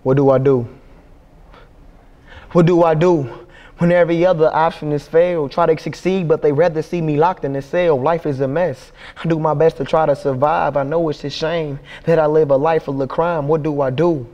What do I do? What do I do when every other option is failed? Try to succeed, but they rather see me locked in a cell. Life is a mess. I do my best to try to survive. I know it's a shame that I live a life full of crime. What do I do?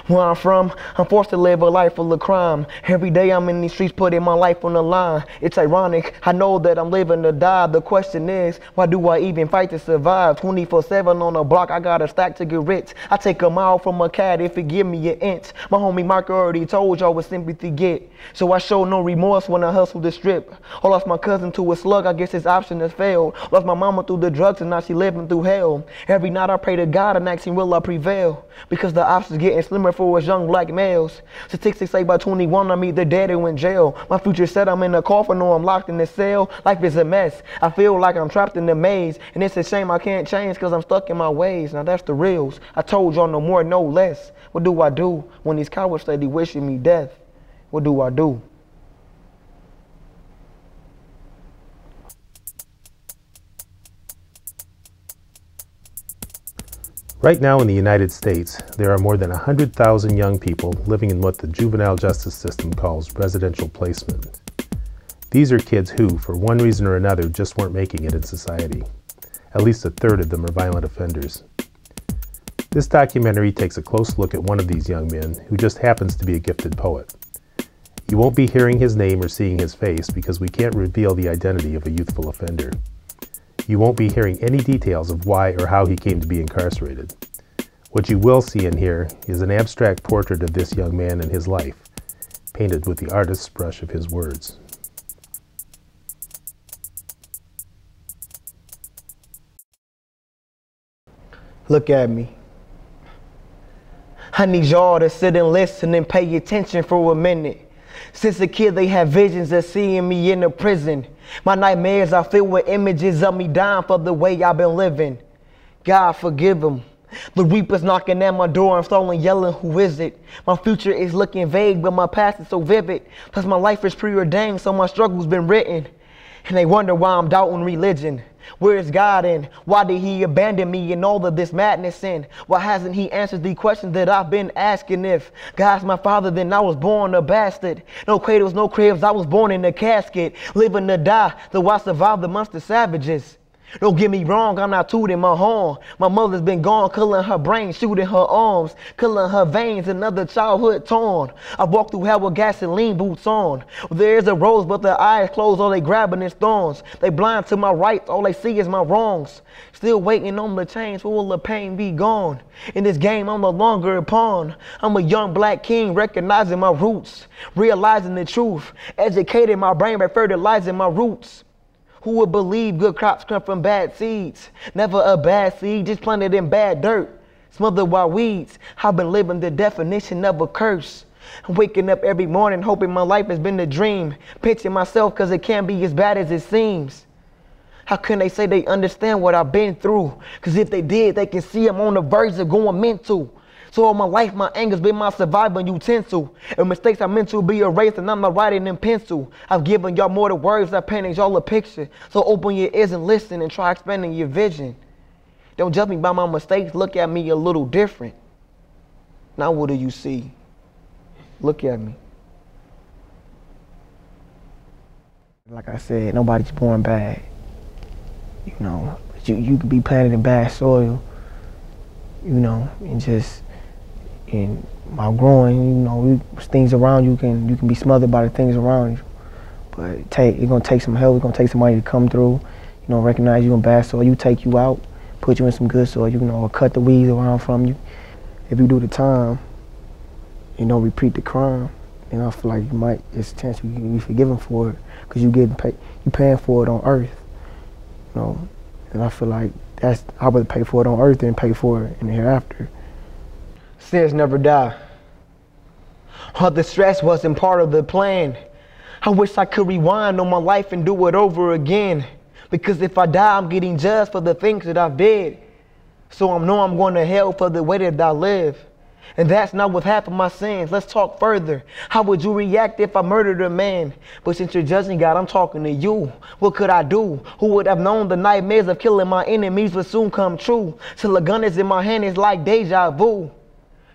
Where I'm from, I'm forced to live a life full of crime. Every day I'm in these streets putting my life on the line. It's ironic, I know that I'm living to die. The question is, why do I even fight to survive? 24/7 on the block, I got a stack to get rich. I take a mile from a cat if it give me an inch. My homie Mark already told y'all what sympathy get. So I show no remorse when I hustle the strip. I lost my cousin to a slug, I guess his option has failed. Lost my mama through the drugs and now she living through hell. Every night I pray to God and ask him, will I prevail? Because the options getting slimmer for us young black males. Statistics say by 21 I'm either dead or in jail. My future said I'm in a coffin or I'm locked in a cell. Life is a mess. I feel like I'm trapped in the maze. And it's a shame I can't change cause I'm stuck in my ways. Now that's the reals. I told y'all no more, no less. What do I do when these cowards steady wishing me death? What do I do? Right now in the United States, there are more than 100,000 young people living in what the juvenile justice system calls residential placement. These are kids who, for one reason or another, just weren't making it in society. At least a third of them are violent offenders. This documentary takes a close look at one of these young men who just happens to be a gifted poet. You won't be hearing his name or seeing his face because we can't reveal the identity of a youthful offender. You won't be hearing any details of why or how he came to be incarcerated. What you will see and hear is an abstract portrait of this young man and his life, painted with the artist's brush of his words. Look at me. I need y'all to sit and listen and pay attention for a minute. Since a kid they have visions of seeing me in a prison. My nightmares are filled with images of me dying for the way I've been living. God forgive them. The reaper's knocking at my door, I'm slowly yelling, who is it? My future is looking vague, but my past is so vivid. Plus my life is preordained, so my struggle's been written. And they wonder why I'm doubting religion. Where is God in? Why did he abandon me in all of this madness in? Why hasn't he answered the questions that I've been asking? If God's my father, then I was born a bastard. No cradles, no cribs, I was born in a casket. Living to die, though I survived amongst the savages. Don't get me wrong, I'm not tooting my horn. My mother's been gone, killing her brain, shooting her arms, killing her veins, another childhood torn. I walked through hell with gasoline boots on. There's a rose, but their eyes closed, all they grabbing is thorns. They blind to my rights, all they see is my wrongs. Still waiting on the change, when will the pain be gone? In this game, I'm no longer a pawn. I'm a young black king, recognizing my roots, realizing the truth, educating my brain by fertilizing my roots. Who would believe good crops come from bad seeds? Never a bad seed, just planted in bad dirt, smothered by weeds. I've been living the definition of a curse. I'm waking up every morning hoping my life has been a dream, pinching myself cause it can't be as bad as it seems. How can they say they understand what I've been through? Cause if they did, they can see I'm on the verge of going mental. So all my life, my anger's been my survival utensil. And mistakes are meant to be erased and I'm not writing in pencil. I've given y'all more than words, I painted y'all a picture. So open your ears and listen and try expanding your vision. Don't judge me by my mistakes, look at me a little different. Now what do you see? Look at me. Like I said, nobody's born bad. You know, you can be planted in bad soil, you know, and just, and while growing, you know, things around you can be smothered by the things around you. But it's gonna take some help. It's gonna take somebody to come through, you know, recognize you in bad soil. You take you out, put you in some good soil. You know, cut the weeds around from you. If you do the time, you know, repeat the crime, and I feel like it's a chance you can be forgiven for it, because you paying for it on earth, you know. And I feel like I'd rather pay for it on earth than pay for it in the hereafter. Sins never die. All the stress wasn't part of the plan. I wish I could rewind on my life and do it over again. Because if I die, I'm getting judged for the things that I did. So I know I'm going to hell for the way that I live. And that's not with half of my sins. Let's talk further. How would you react if I murdered a man? But since you're judging God, I'm talking to you. What could I do? Who would have known the nightmares of killing my enemies would soon come true? Till a gun is in my hand, it's like deja vu.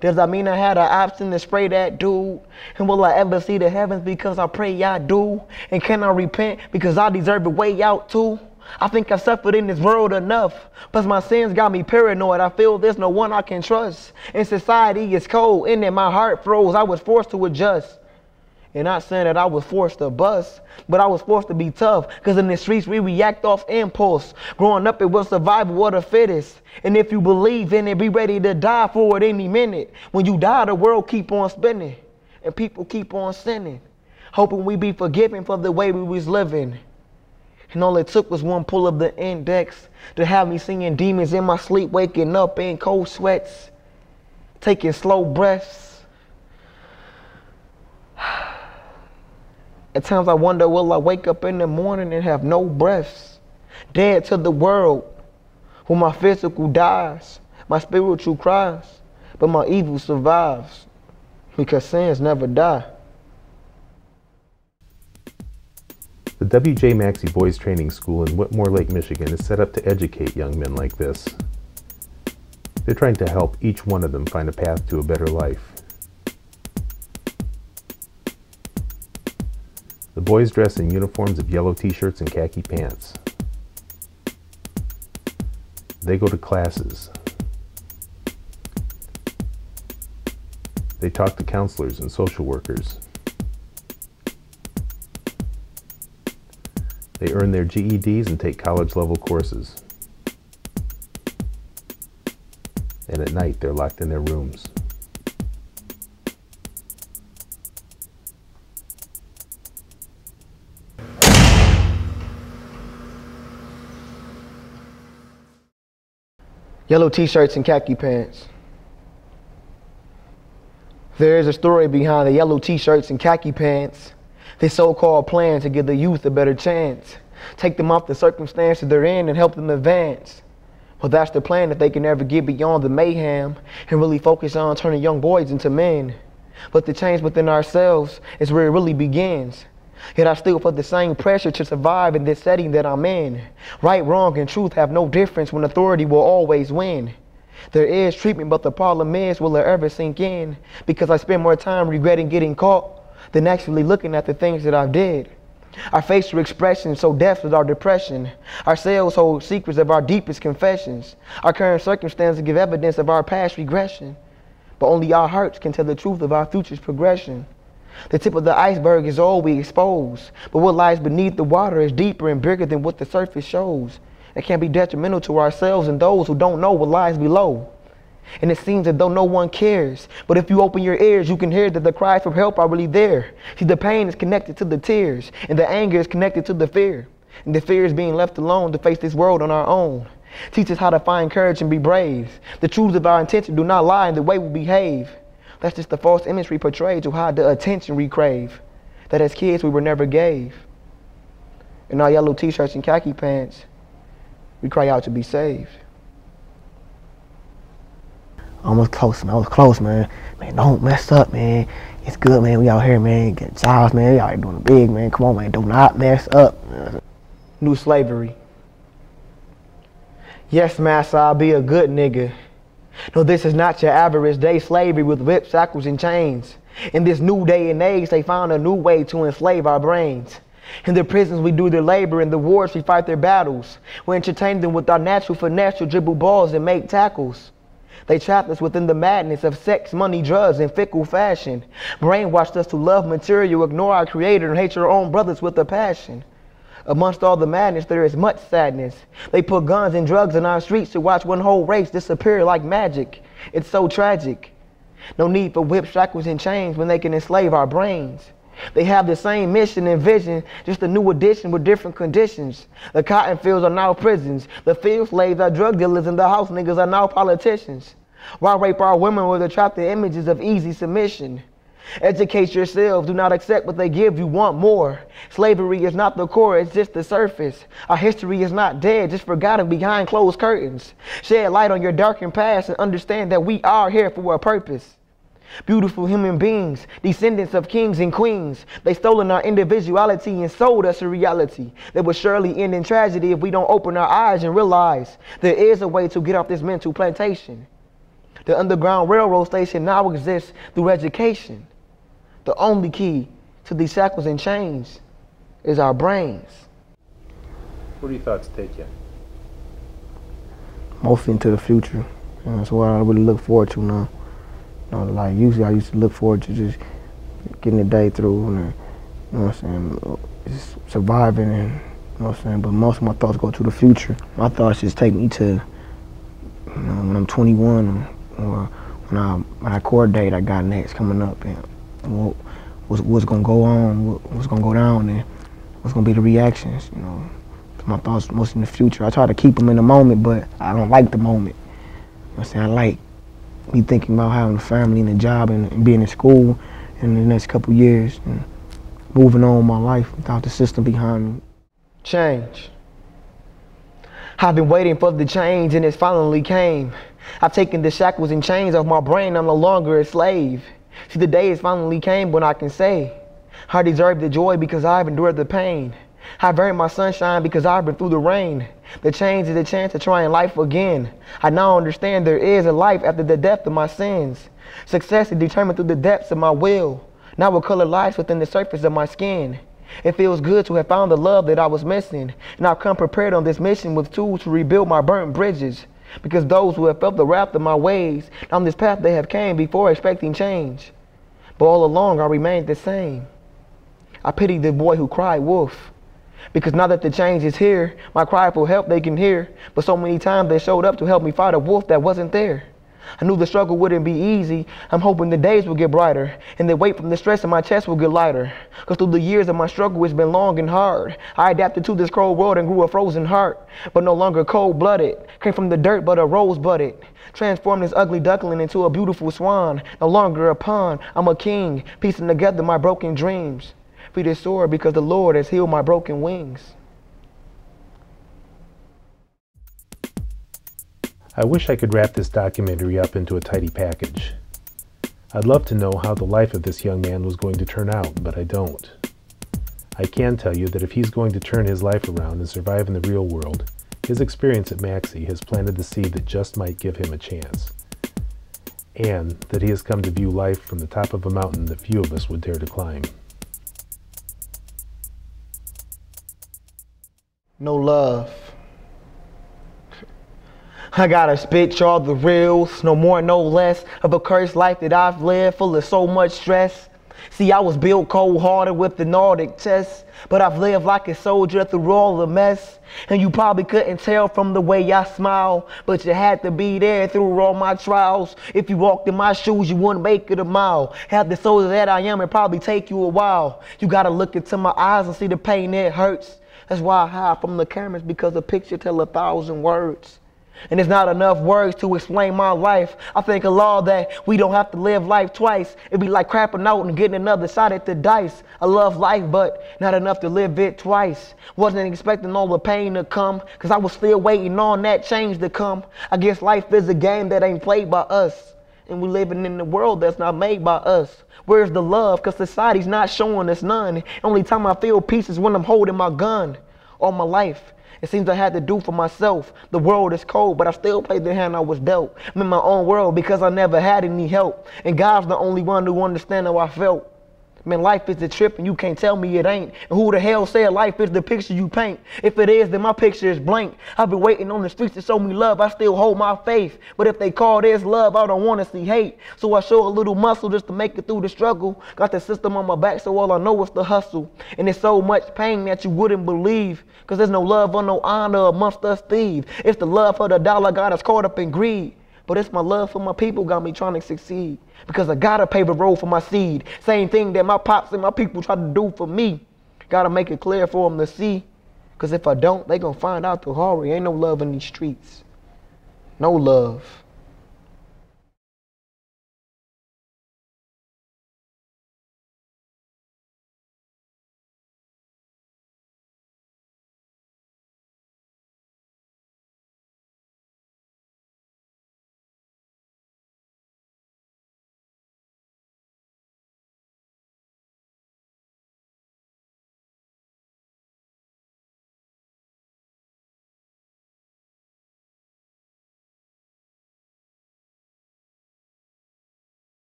Does that mean I had an option to spray that dude? And will I ever see the heavens because I pray I do? And can I repent because I deserve a way out too? I think I've suffered in this world enough. Plus my sins got me paranoid. I feel there's no one I can trust. And society is cold, and then my heart froze. I was forced to adjust. And not saying that I was forced to bust, but I was forced to be tough. Cause in the streets we react off impulse. Growing up it was survival of the fittest. And if you believe in it, be ready to die for it any minute. When you die, the world keep on spinning. And people keep on sinning. Hoping we be forgiven for the way we was living. And all it took was one pull of the index to have me seeing demons in my sleep, waking up in cold sweats, taking slow breaths. At times I wonder, will I wake up in the morning and have no breaths? Dead to the world, when my physical dies, my spiritual cries, but my evil survives, because sins never die. The W.J. Maxey Boys Training School in Whitmore Lake, Michigan is set up to educate young men like this. They're trying to help each one of them find a path to a better life. The boys dress in uniforms of yellow t-shirts and khaki pants. They go to classes. They talk to counselors and social workers. They earn their GEDs and take college-level courses. And at night, they're locked in their rooms. Yellow t-shirts and khaki pants. There is a story behind the yellow t-shirts and khaki pants. This so-called plan to give the youth a better chance. Take them off the circumstances they're in and help them advance. Well, that's the plan if they can ever get beyond the mayhem and really focus on turning young boys into men. But the change within ourselves is where it really begins. Yet I still feel the same pressure to survive in this setting that I'm in. Right, wrong, and truth have no difference when authority will always win. There is treatment, but the problem is, will it ever sink in? Because I spend more time regretting getting caught than actually looking at the things that I did. Our facial expressions so depth is our depression. Our cells hold secrets of our deepest confessions. Our current circumstances give evidence of our past regression. But only our hearts can tell the truth of our future's progression. The tip of the iceberg is all we expose, but what lies beneath the water is deeper and bigger than what the surface shows. It can be detrimental to ourselves and those who don't know what lies below. And it seems as though no one cares, but if you open your ears, you can hear that the cries for help are really there. See, the pain is connected to the tears, and the anger is connected to the fear. And the fear is being left alone to face this world on our own. Teach us how to find courage and be brave. The truths of our intention do not lie in the way we behave. That's just the false image we portray to hide the attention we crave, that as kids we were never gave. In our yellow t-shirts and khaki pants, we cry out to be saved. Almost close, man. I was close, man. Man, don't mess up, man. It's good, man. We out here, man. Get jobs, man. We out here doing big, man. Come on, man. Do not mess up. New slavery. Yes, master, I'll be a good nigga. No, this is not your average day slavery with whips, shackles, and chains. In this new day and age, they found a new way to enslave our brains. In the prisons, we do their labor. In the wars, we fight their battles. We entertain them with our natural finesse to dribble balls and make tackles. They trapped us within the madness of sex, money, drugs, and fickle fashion. Brainwashed us to love material, ignore our creator, and hate your own brothers with a passion. Amongst all the madness, there is much sadness. They put guns and drugs in our streets to watch one whole race disappear like magic. It's so tragic. No need for whips, shackles, and chains when they can enslave our brains. They have the same mission and vision, just a new edition with different conditions. The cotton fields are now prisons. The field slaves are drug dealers, and the house niggas are now politicians. Why rape our women with attractive images of easy submission? Educate yourselves. Do not accept what they give you. Want more. Slavery is not the core, it's just the surface. Our history is not dead, just forgotten behind closed curtains. Shed light on your darkened past and understand that we are here for a purpose. Beautiful human beings, descendants of kings and queens. They stolen our individuality and sold us a reality that will surely end in tragedy if we don't open our eyes and realize there is a way to get off this mental plantation. The Underground Railroad station now exists through education. The only key to these shackles and chains is our brains. Where do your thoughts take you? Mostly into the future. That's what I really look forward to now. Like usually I used to look forward to just getting the day through and, just surviving and, but most of my thoughts go to the future. My thoughts just take me to, when I'm 21 or when I court date I got next coming up and what's gonna go on, what's gonna go down and what's gonna be the reactions, My thoughts mostly in the future. I try to keep them in the moment, but I don't like the moment. I like me thinking about having a family and a job and being in school in the next couple years and moving on with my life without the system behind me. Change. I've been waiting for the change and it finally came. I've taken the shackles and chains off my brain, I'm no longer a slave. See, the day has finally came when I can say, I deserve the joy because I've endured the pain. I've earned my sunshine because I've been through the rain. The change is a chance to try life again. I now understand there is a life after the death of my sins. Success is determined through the depths of my will. Now what color lies within the surface of my skin. It feels good to have found the love that I was missing. And I've come prepared on this mission with tools to rebuild my burnt bridges. Because those who have felt the wrath of my ways, down this path they have came before expecting change. But all along I remained the same. I pity the boy who cried wolf. Because now that the change is here, my cry for help they can hear. But so many times they showed up to help me fight a wolf that wasn't there. I knew the struggle wouldn't be easy. I'm hoping the days will get brighter and the weight from the stress in my chest will get lighter. Cause through the years of my struggle it's been long and hard. I adapted to this cold world and grew a frozen heart. But no longer cold-blooded. Came from the dirt but a rose-budded. Transformed this ugly duckling into a beautiful swan. No longer a pawn, I'm a king. Piecing together my broken dreams. Free to soar because the Lord has healed my broken wings. I wish I could wrap this documentary up into a tidy package. I'd love to know how the life of this young man was going to turn out, but I don't. I can tell you that if he's going to turn his life around and survive in the real world, his experience at Maxey has planted the seed that just might give him a chance. And that he has come to view life from the top of a mountain that few of us would dare to climb. No love. I gotta spit y'all the reals, no more, no less, of a cursed life that I've lived full of so much stress. See, I was built cold-hearted with the Nordic chest, but I've lived like a soldier through all the mess. And you probably couldn't tell from the way I smile, but you had to be there through all my trials. If you walked in my shoes, you wouldn't make it a mile. Have the soldier that I am, it'd probably take you a while. You gotta look into my eyes and see the pain that hurts. That's why I hide from the cameras, because a picture tells 1,000 words. And it's not enough words to explain my life. I think a law that we don't have to live life twice. It'd be like crapping out and getting another shot at the dice. I love life, but not enough to live it twice. Wasn't expecting all the pain to come, cause I was still waiting on that change to come. I guess life is a game that ain't played by us. And we living in the world that's not made by us. Where's the love? Cause society's not showing us none. Only time I feel peace is when I'm holding my gun. All my life, it seems I had to do for myself. The world is cold, but I still played the hand I was dealt. I'm in my own world because I never had any help. And God's the only one who understands how I felt. Man, life is a trip and you can't tell me it ain't. And who the hell said life is the picture you paint? If it is, then my picture is blank. I've been waiting on the streets to show me love. I still hold my faith. But if they call this love, I don't want to see hate. So I show a little muscle just to make it through the struggle. Got the system on my back, so all I know is the hustle. And it's so much pain that you wouldn't believe. Cause there's no love or no honor amongst us thieves. It's the love for the dollar got us caught up in greed. But it's my love for my people got me trying to succeed. Because I gotta pave a road for my seed. Same thing that my pops and my people try to do for me. Gotta make it clear for them to see. Because if I don't, they gonna find out the horror. Ain't no love in these streets. No love.